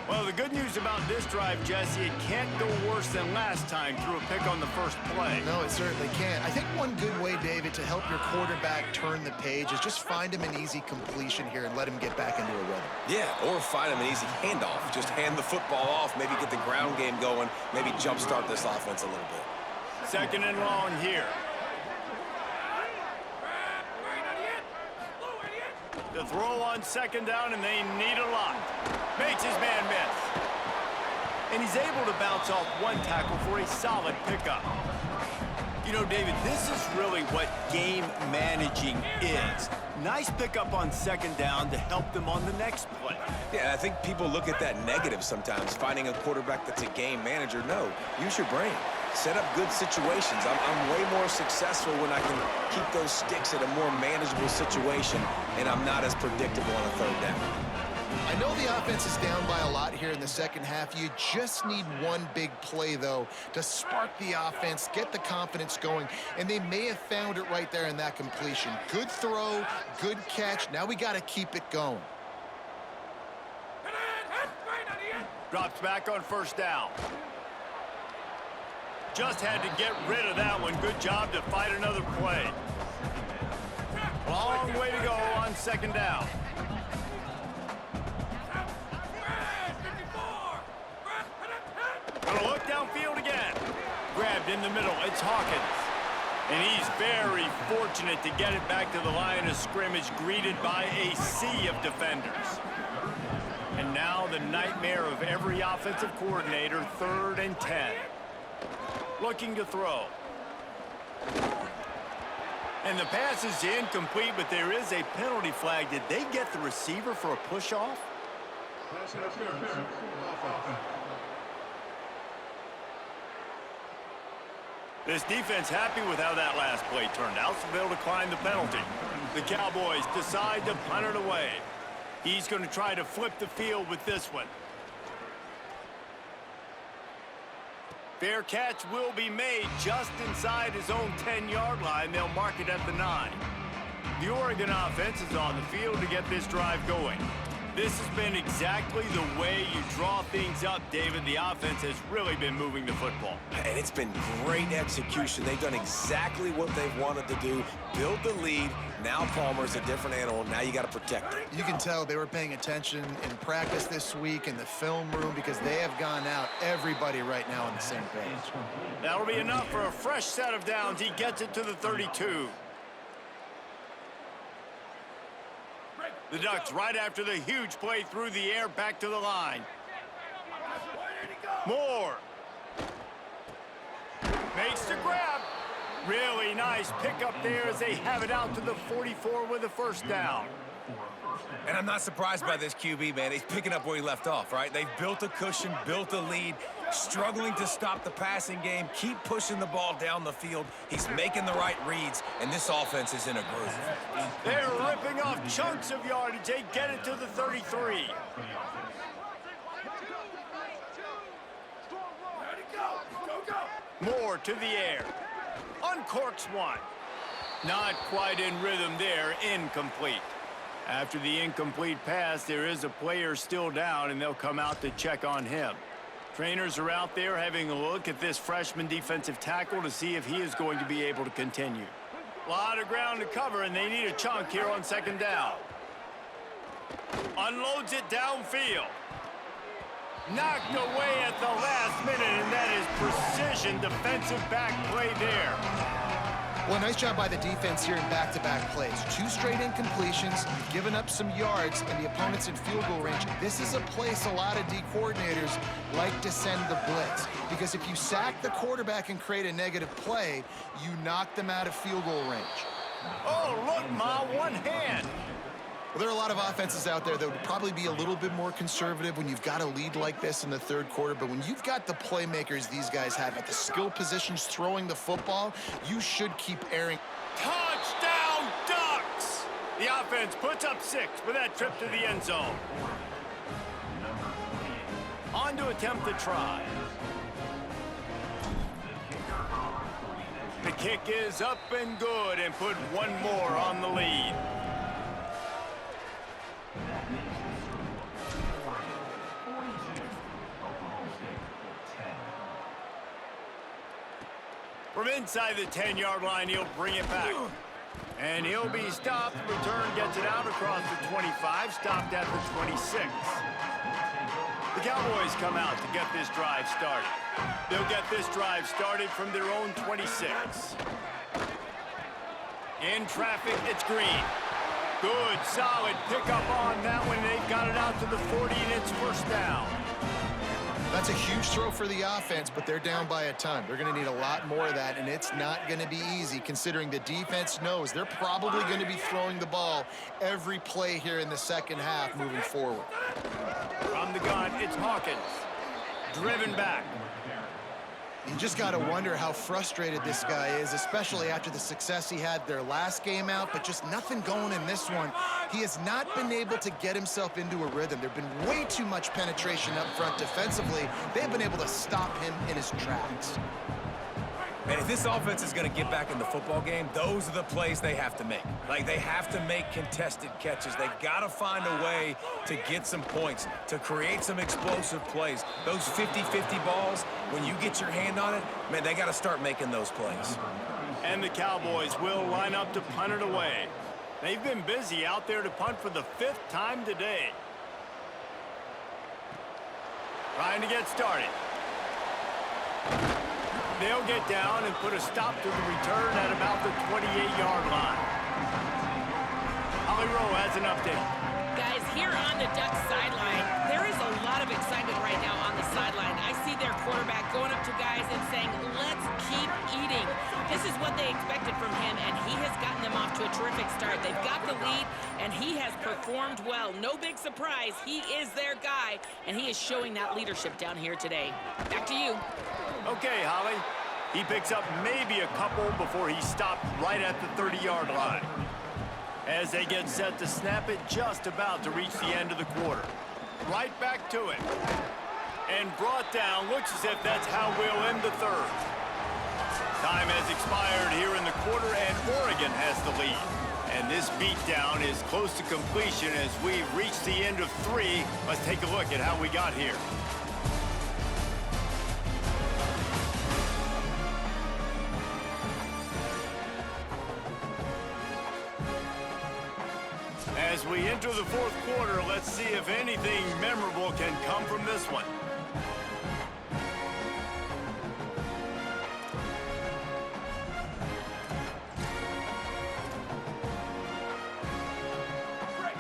Well, the good news about this drive, Jesse, it can't go worse than last time through a pick on the first play. No, it certainly can't. I think one good way, David, to help your quarterback turn the page is just find him an easy completion here and let him get back into a rhythm. Yeah, or find him an easy handoff. Just hand the football off, maybe get the ground game going, maybe jumpstart this offense a little bit. 2nd and long here. The throw on 2nd down, and they need a lot. Makes his man miss. And he's able to bounce off one tackle for a solid pickup. You know, David, this is really what game managing is. Nice pickup on 2nd down to help them on the next play. Yeah, I think people look at that negative sometimes, finding a quarterback that's a game manager. No, use your brain. Set up good situations. I'm way more successful when I can keep those sticks at a more manageable situation, and I'm not as predictable on a 3rd down. I know the offense is down by a lot here in the second half. You just need one big play, though, to spark the offense, get the confidence going, and they may have found it right there in that completion. Good throw, good catch. Now we got to keep it going. Drops back on 1st down. Just had to get rid of that one. Good job to fight another play. Long way to go on 2nd down. Gonna look downfield again. Grabbed in the middle. It's Hawkins. And he's very fortunate to get it back to the line of scrimmage, greeted by a sea of defenders. And now the nightmare of every offensive coordinator, 3rd and 10. Looking to throw. And the pass is incomplete, but there is a penalty flag. Did they get the receiver for a push-off? This defense happy with how that last play turned out, so they'll decline the penalty. The Cowboys decide to punt it away. He's going to try to flip the field with this one. Fair catch will be made just inside his own 10-yard line. They'll mark it at the 9. The Oregon offense is on the field to get this drive going. This has been exactly the way you draw things up, David. The offense has really been moving the football. And it's been great execution. They've done exactly what they've wanted to do. Build the lead. Now Palmer's a different animal. Now you got to protect it. You can tell they were paying attention in practice this week in the film room because they have gone out, everybody right now on the same page. That'll be enough for a fresh set of downs. He gets it to the 32. The Ducks right after the huge play through the air back to the line. Moore. Makes the grab. Really nice pickup there as they have it out to the 44 with a first down. And I'm not surprised by this QB, man. He's picking up where he left off, right? They've built a cushion, built a lead, struggling to stop the passing game, keep pushing the ball down the field. He's making the right reads, and this offense is in a groove. They're ripping off chunks of yardage. They get it to the 33. Moore to the air. Uncorks one. Not quite in rhythm there. Incomplete. After the incomplete pass, there is a player still down, and they'll come out to check on him. Trainers are out there having a look at this freshman defensive tackle to see if he is going to be able to continue. A lot of ground to cover, and they need a chunk here on 2nd down. Unloads it downfield. Knocked away at the last minute, and that is precision defensive back play there. Well, nice job by the defense here in back-to-back plays. 2 straight incompletions, you've given up some yards, and the opponent's in field goal range. This is a place a lot of D coordinators like to send the blitz, because if you sack the quarterback and create a negative play, you knock them out of field goal range. Oh, look, Ma, one hand. Well, there are a lot of offenses out there that would probably be a little bit more conservative when you've got a lead like this in the 3rd quarter, but when you've got the playmakers these guys have at the skill positions throwing the football, you should keep airing. Touchdown, Ducks! The offense puts up 6 with that trip to the end zone. On to attempt the try. The kick is up and good and put one more on the lead. From inside the 10-yard line, he'll bring it back. And he'll be stopped. Return gets it out across the 25, stopped at the 26. The Cowboys come out to get this drive started. They'll get this drive started from their own 26. In traffic, it's Green. Good, solid pickup on that one. They've got it out to the 40, and it's first down. That's a huge throw for the offense, but they're down by a ton. They're going to need a lot more of that, and it's not going to be easy considering the defense knows they're probably going to be throwing the ball every play here in the 2nd half moving forward. From the gun, it's Hawkins. Driven back. You just got to wonder how frustrated this guy is, especially after the success he had their last game out, but just nothing going in this one. He has not been able to get himself into a rhythm. There's been way too much penetration up front defensively. They've been able to stop him in his tracks. Man, if this offense is going to get back in the football game, those are the plays they have to make. Like, they have to make contested catches. They've got to find a way to get some points, to create some explosive plays. Those 50-50 balls, when you get your hand on it, man, they got to start making those plays. And the Cowboys will line up to punt it away. They've been busy out there to punt for the 5th time today. Trying to get started. They'll get down and put a stop to the return at about the the 28-yard line. Holly Rowe has an update. Guys, here on the Ducks sideline, there is a lot of excitement right now on the sideline. I see their quarterback going up to guys and saying, let's keep eating. This is what they expected from him, and he has gotten them off to a terrific start. They've got the lead, and he has performed well. No big surprise. He is their guy, and he is showing that leadership down here today. Back to you. Okay, Holly. He picks up maybe a couple before he stopped right at the 30-yard line. As they get set to snap it, just about to reach the end of the quarter. Right back to it. And brought down. Looks as if that's how we'll end the third. Time has expired here in the quarter, and Oregon has the lead. And this beatdown is close to completion as we've reached the end of 3. Let's take a look at how we got here. As we enter the fourth quarter, let's see if anything memorable can come from this one.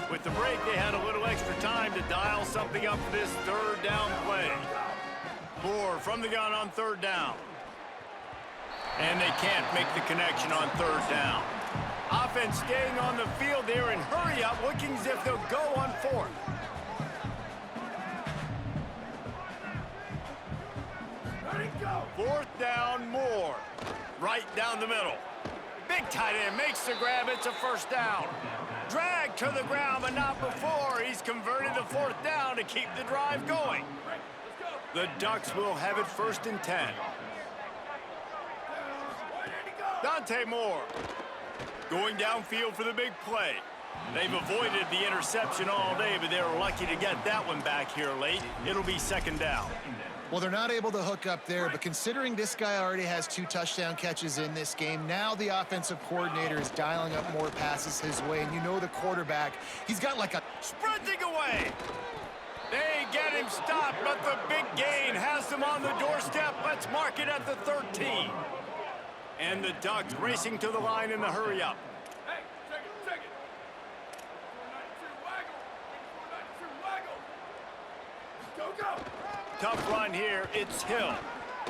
With the break, they had a little extra time to dial something up for this third down play. Moore from the gun on third down. And they can't make the connection on third down. Offense staying on the field there and hurry up, looking as if they'll go on fourth. Fourth down, Moore. Right down the middle. Big tight end makes the grab. It's a first down. Drag to the ground, but not before. He's converted the fourth down to keep the drive going. The Ducks will have it first and 10. Dante Moore. Going downfield for the big play. They've avoided the interception all day, but they were lucky to get that one back here late. It'll be second down. Well, they're not able to hook up there, but considering this guy already has 2 touchdown catches in this game, now the offensive coordinator is dialing up more passes his way, and you know the quarterback, he's got like a... Sprinting away. They get him stopped, but the big gain has them on the doorstep. Let's mark it at the 13. And the Ducks racing to the line in the hurry-up. Hey, check it. 492, waggle. Go. Tough run here. It's Hill.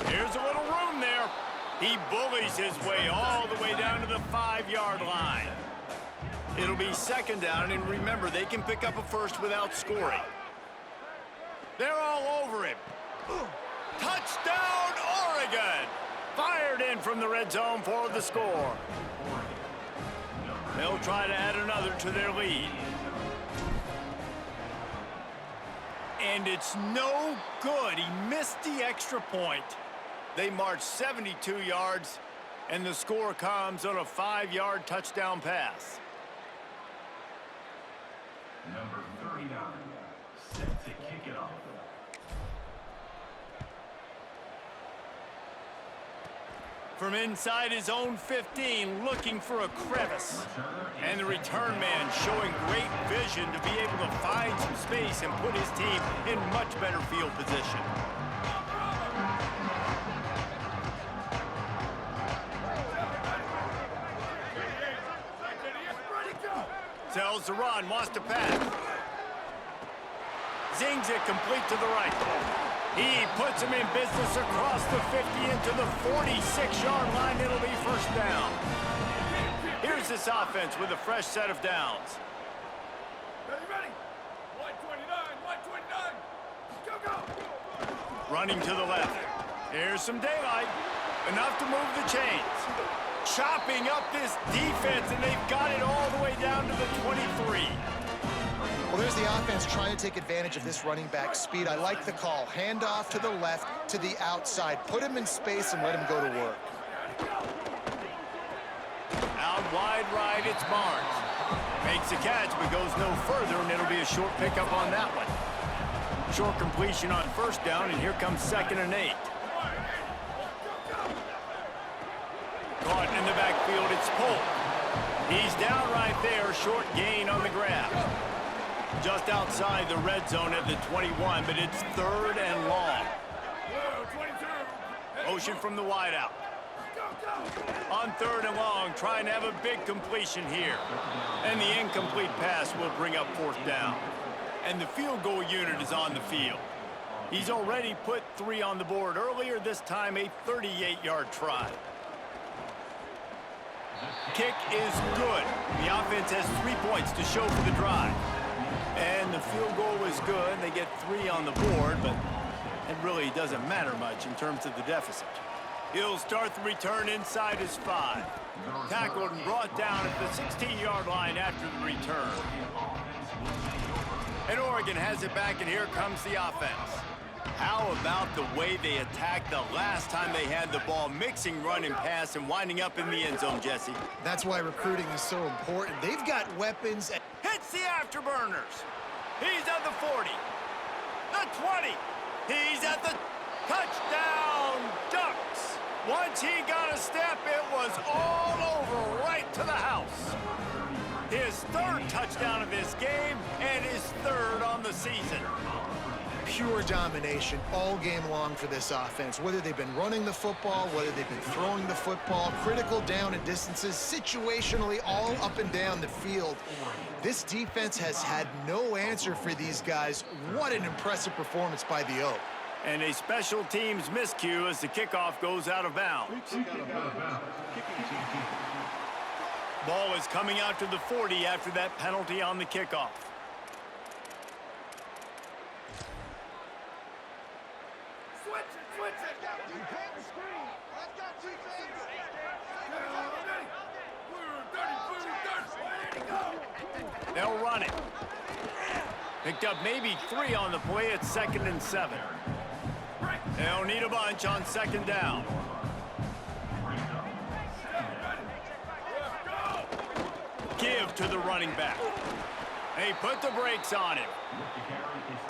Here's a little room there. He bullies his way all the way down to the 5-yard line. It'll be second down, and remember, they can pick up a first without scoring. They're all over him. Touchdown, Oregon! Fired in from the red zone for the score. They'll try to add another to their lead. And it's no good. He missed the extra point. They march 72 yards, and the score comes on a 5-yard touchdown pass. Number 39, set to kick it off. From inside his own 15, looking for a crevice. And the return man showing great vision to be able to find some space and put his team in much better field position. Tells the run, wants to pass. Zings it complete to the right. He puts him in business across the 50 into the 46-yard line. It'll be first down. Here's this offense with a fresh set of downs. Ready? 129. Go. Running to the left. Here's some daylight. Enough to move the chains. Chopping up this defense, and they've got it all the way down to the 23. Well, there's the offense trying to take advantage of this running back speed. I like the call. Hand off to the left, to the outside. Put him in space and let him go to work. Out wide right, it's Barnes. Makes a catch, but goes no further, and it'll be a short pickup on that one. Short completion on first down, and here comes second and 8. Caught in the backfield, it's Polk. He's down right there, short gain on the grab. Just outside the red zone at the 21, but it's third and long. Motion from the wideout. On 3rd and long, trying to have a big completion here. And the incomplete pass will bring up 4th down. And the field goal unit is on the field. He's already put 3 on the board earlier, this time a 38-yard try. Kick is good. The offense has 3 points to show for the drive. And the field goal is good. They get 3 on the board, but it really doesn't matter much in terms of the deficit. He'll start the return inside his 5. Tackled and brought down at the 16-yard line after the return. And Oregon has it back, and here comes the offense. How about the way they attacked the last time they had the ball, mixing run and pass and winding up in the end zone, Jesse? That's why recruiting is so important. They've got weapons. Hits the afterburners. He's at the 40. The 20. He's at the touchdown Ducks. Once he got a step, it was all over right to the house. His 3rd touchdown of this game and his 3rd on the season. Pure domination all game long for this offense. Whether they've been running the football, whether they've been throwing the football, critical down and distances, situationally all up and down the field. This defense has had no answer for these guys. What an impressive performance by the Oak. And a special teams miscue as the kickoff goes out of bounds. Ball is coming out to the 40 after that penalty on the kickoff. They'll run it. Picked up maybe 3 on the play. It's 2nd and 7. They'll need a bunch on 2nd down. Give to the running back. They put the brakes on him.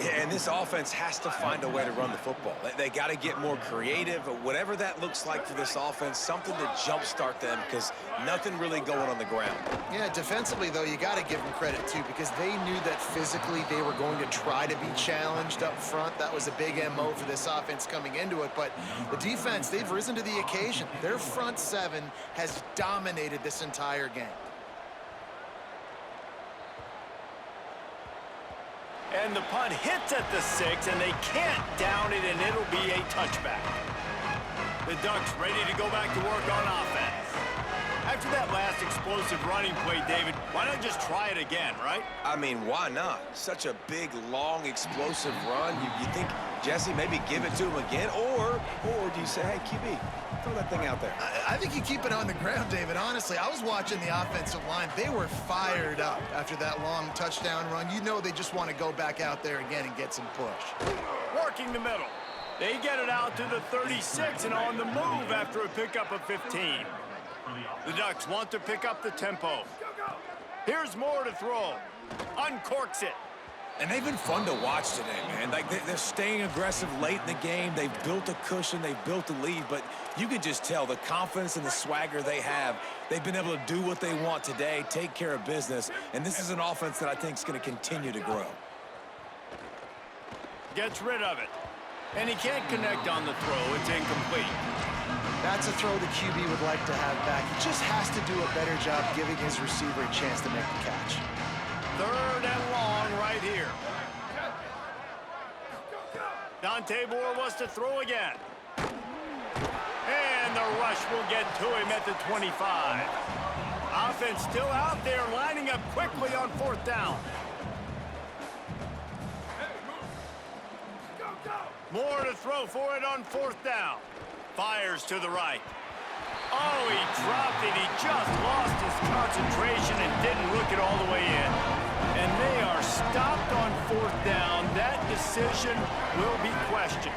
And this offense has to find a way to run the football. They got to get more creative, whatever that looks like for this offense, something to jumpstart them, because nothing really going on the ground. Yeah, defensively, though, you got to give them credit, too, because they knew that physically they were going to try to be challenged up front. That was a big MO for this offense coming into it. But the defense, they've risen to the occasion. Their front 7 has dominated this entire game. And the punt hits at the 6, and they can't down it, and it'll be a touchback. The Ducks ready to go back to work on offense. After that last explosive running play, David, why not just try it again, right? I mean, why not? Such a big, long, explosive run. You think, Jesse, maybe give it to him again? Or do you say, hey, QB, throw that thing out there? I think you keep it on the ground, David. Honestly, I was watching the offensive line. They were fired up after that long touchdown run. You know they just want to go back out there again and get some push. Working the middle. They get it out to the 36 and on the move after a pickup of 15. The Ducks want to pick up the tempo. Here's more to throw. Uncorks it. And they've been fun to watch today, man. Like, they're staying aggressive late in the game. They've built a cushion. They've built a lead. But you can just tell the confidence and the swagger they have. They've been able to do what they want today, take care of business. And this is an offense that I think is going to continue to grow. Gets rid of it. And he can't connect on the throw. It's incomplete. That's a throw the QB would like to have back. He just has to do a better job giving his receiver a chance to make the catch. 3rd and long right here. Dante Moore wants to throw again. And the rush will get to him at the 25. Offense still out there, lining up quickly on 4th down. Moore to throw for it on 4th down. Fires to the right. Oh, he dropped it. He just lost his concentration and didn't look it all the way in. And they are stopped on 4th down. That decision will be questioned.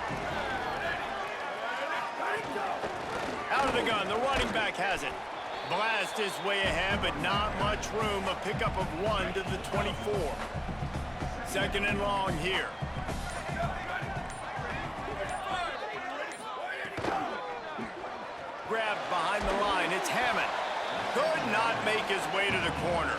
Out of the gun, the running back has it. Blast his way ahead, but not much room. A pickup of 1 to the 24. 2nd and long here. Grabbed behind the line. It's Hammond. Could not make his way to the corner.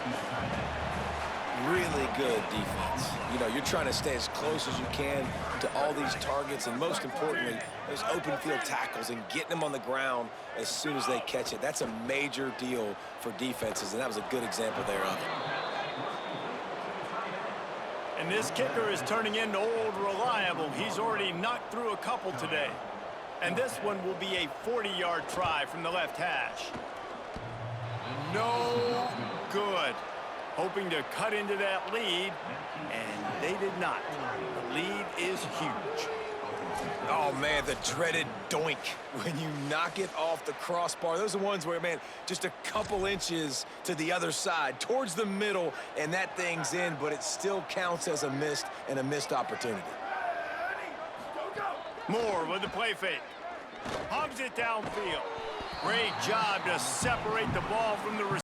really good defense. You know, you're trying to stay as close as you can to all these targets, and most importantly, those open field tackles and getting them on the ground as soon as they catch it. That's a major deal for defenses, and that was a good example there of it. And this kicker is turning into old reliable. He's already knocked through a couple today. And this one will be a 40-yard try from the left hash. No good. Hoping to cut into that lead, and they did not. The lead is huge. Oh, man, the dreaded doink when you knock it off the crossbar. Those are the ones where, man, just a couple inches to the other side, towards the middle, and that thing's in, but it still counts as a missed opportunity. Moore with the play fake. Hugs it downfield. Great job to separate the ball from the receiver.